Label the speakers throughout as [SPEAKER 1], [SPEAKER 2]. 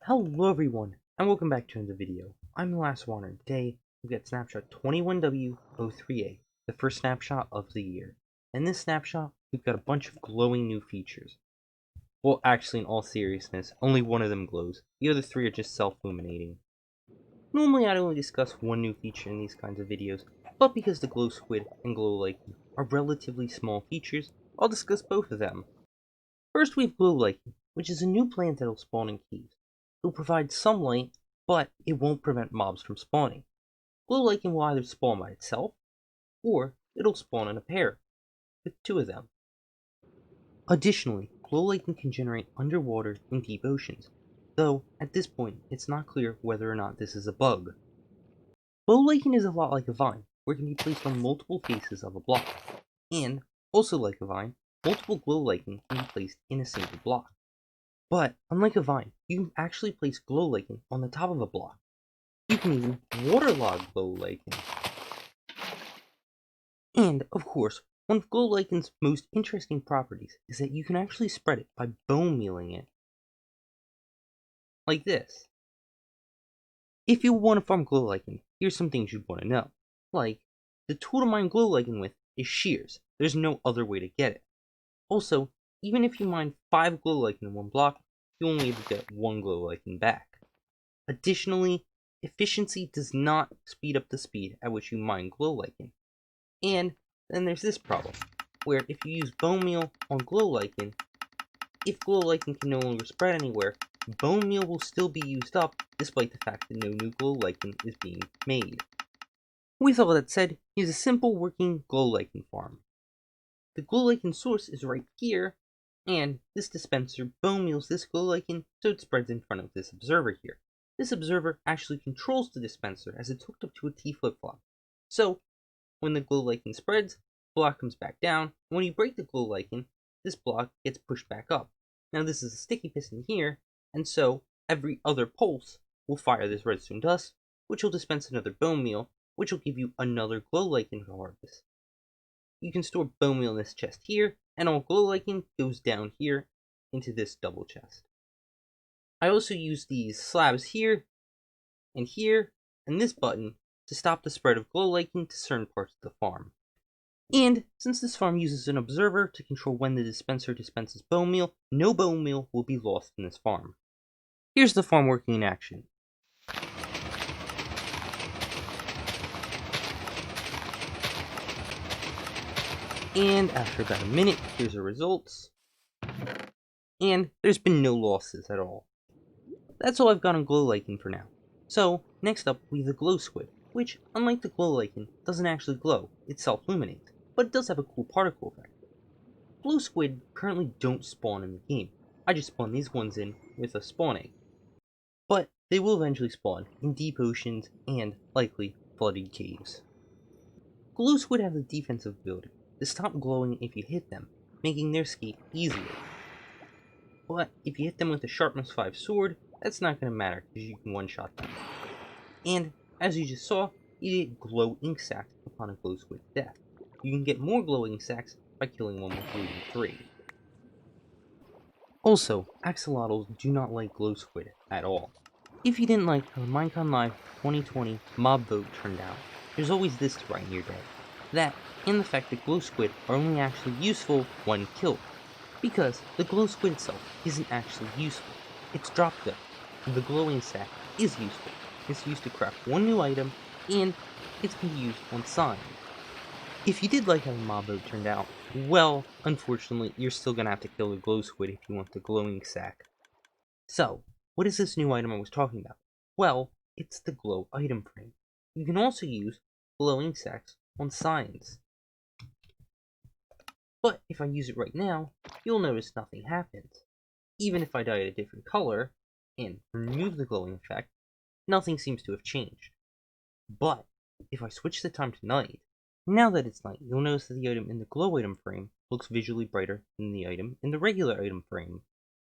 [SPEAKER 1] Hello everyone, and welcome back to another video. I'm the last Warner. Today, we've got Snapshot 21w03a, the first snapshot of the year. In this snapshot, we've got a bunch of glowing new features. Well, actually, in all seriousness, only one of them glows. The other three are just self-illuminating. Normally, I'd only discuss one new feature in these kinds of videos, but because the Glow Squid and Glow Lichen are relatively small features, I'll discuss both of them. First, we have Glow Lichen, which is a new plant that'll spawn in caves. It'll provide some light, but it won't prevent mobs from spawning. Glow Lichen will either spawn by itself, or it'll spawn in a pair, with two of them. Additionally, Glow Lichen can generate underwater and deep oceans, though at this point it's not clear whether or not this is a bug. Glow Lichen is a lot like a vine, where it can be placed on multiple faces of a block, and, also like a vine, multiple Glow Lichen can be placed in a single block. But, unlike a vine, you can actually place Glow Lichen on the top of a block. You can even waterlog Glow Lichen. And, of course, one of Glow Lichen's most interesting properties is that you can actually spread it by bone mealing it. Like this. If you want to farm Glow Lichen, here's some things you'd want to know. Like, the tool to mine Glow Lichen with is shears. There's no other way to get it. Also, even if you mine 5 Glow Lichen in one block, you'll only able to get 1 Glow Lichen back. Additionally, efficiency does not speed up the speed at which you mine Glow Lichen. And then there's this problem, where if you use bone meal on Glow Lichen, if Glow Lichen can no longer spread anywhere, bone meal will still be used up despite the fact that no new Glow Lichen is being made. With all that said, here's a simple working Glow Lichen farm. The Glow Lichen source is right here, and this dispenser bone meals this Glow Lichen so it spreads in front of this observer here. This observer actually controls the dispenser as it's hooked up to a T flip-flop. So, when the Glow Lichen spreads, the block comes back down, and when you break the Glow Lichen, this block gets pushed back up. Now this is a sticky piston here, and so every other pulse will fire this redstone dust, which will dispense another bone meal, which will give you another Glow Lichen to harvest. You can store bone meal in this chest here, and all Glow Lichen goes down here into this double chest. I also use these slabs here, and this button to stop the spread of Glow Lichen to certain parts of the farm. And since this farm uses an observer to control when the dispenser dispenses bone meal, no bone meal will be lost in this farm. Here's the farm working in action. And after about a minute, here's the results. And there's been no losses at all. That's all I've got on Glow Lichen for now. So, next up we have the Glow Squid, which, unlike the Glow Lichen, doesn't actually glow, it self-illuminates, but it does have a cool particle effect. Glow Squid currently don't spawn in the game. I just spawned these ones in with a spawn egg. But they will eventually spawn in deep oceans and, likely, flooded caves. Glow Squid have the defensive ability to stop glowing if you hit them, making their escape easier. But if you hit them with a sharpness 5 sword, that's not going to matter because you can one-shot them. And, as you just saw, you get glow ink sacs upon a Glow Squid's death. You can get more glow ink sacs by killing one with Bleeding 3. Also, axolotls do not like Glow Squid at all. If you didn't like how the Minecon Live 2020 mob vote turned out, there's always this to write in your day. That, and the fact that Glow Squid are only actually useful when killed. Because the Glow Squid itself isn't actually useful. It's drop dead. The glowing sac is useful. It's used to craft one new item, and it can be used on sign. If you did like how the mob vote turned out, well, unfortunately, you're still gonna have to kill the Glow Squid if you want the glowing sac. So, what is this new item I was talking about? Well, it's the glow item frame. You can also use glowing sacs on signs. But if I use it right now, you'll notice nothing happens. Even if I dye it a different color, and remove the glowing effect, nothing seems to have changed. But, if I switch the time to night, now that it's night, you'll notice that the item in the glow item frame looks visually brighter than the item in the regular item frame.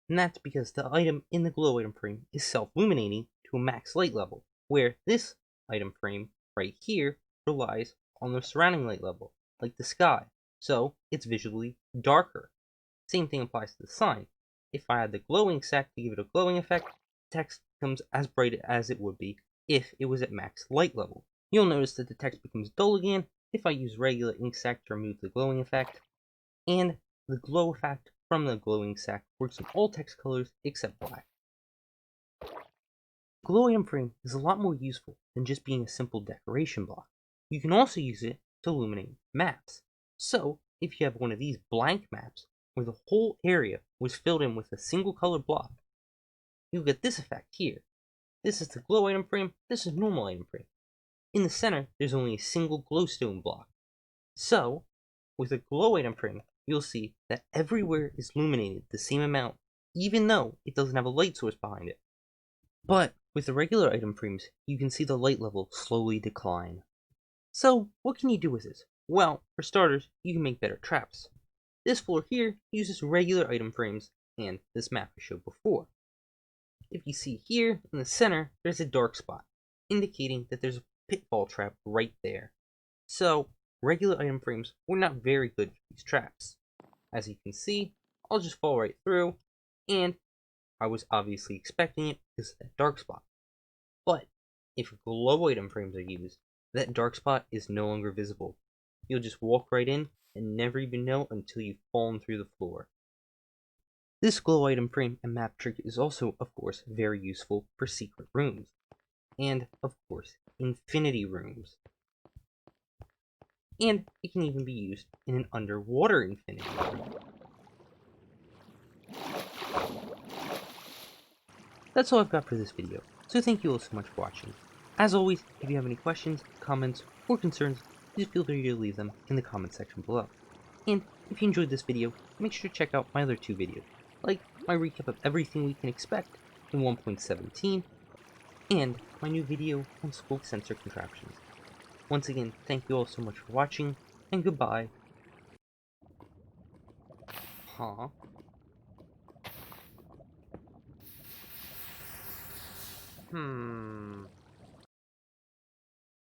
[SPEAKER 1] And that's because the item in the glow item frame is self-illuminating to a max light level, where this item frame, right here, relies on the surrounding light level, like the sky, so it's visually darker. Same thing applies to the sign. If I had the glowing sac to give it a glowing effect, text becomes as bright as it would be if it was at max light level. You'll notice that the text becomes dull again if I use regular ink sac to remove the glowing effect, and the glow effect from the glowing sac works in all text colors except black. Glow item frame is a lot more useful than just being a simple decoration block. You can also use it to illuminate maps. So, if you have one of these blank maps where the whole area was filled in with a single colored block, you'll get this effect here. This is the glow item frame, this is normal item frame. In the center, there's only a single glowstone block. So, with a glow item frame, you'll see that everywhere is illuminated the same amount, even though it doesn't have a light source behind it. But with the regular item frames, you can see the light level slowly decline. So, what can you do with this? Well, for starters, you can make better traps. This floor here uses regular item frames and this map I showed before. If you see here in the center, there's a dark spot, indicating that there's a pitfall trap right there. So, regular item frames were not very good for these traps. As you can see, I'll just fall right through, and I was obviously expecting it because of that dark spot. But if glow item frames are used, that dark spot is no longer visible. You'll just walk right in and never even know until you've fallen through the floor. This glow item frame and map trick is also, of course, very useful for secret rooms. And, of course, infinity rooms. And it can even be used in an underwater infinity room. That's all I've got for this video, so thank you all so much for watching. As always, if you have any questions, comments, or concerns, please feel free to leave them in the comment section below. And if you enjoyed this video, make sure to check out my other two videos, like my recap of everything we can expect in 1.17, and my new video on smoke sensor contraptions. Once again, thank you all so much for watching, and goodbye. Huh?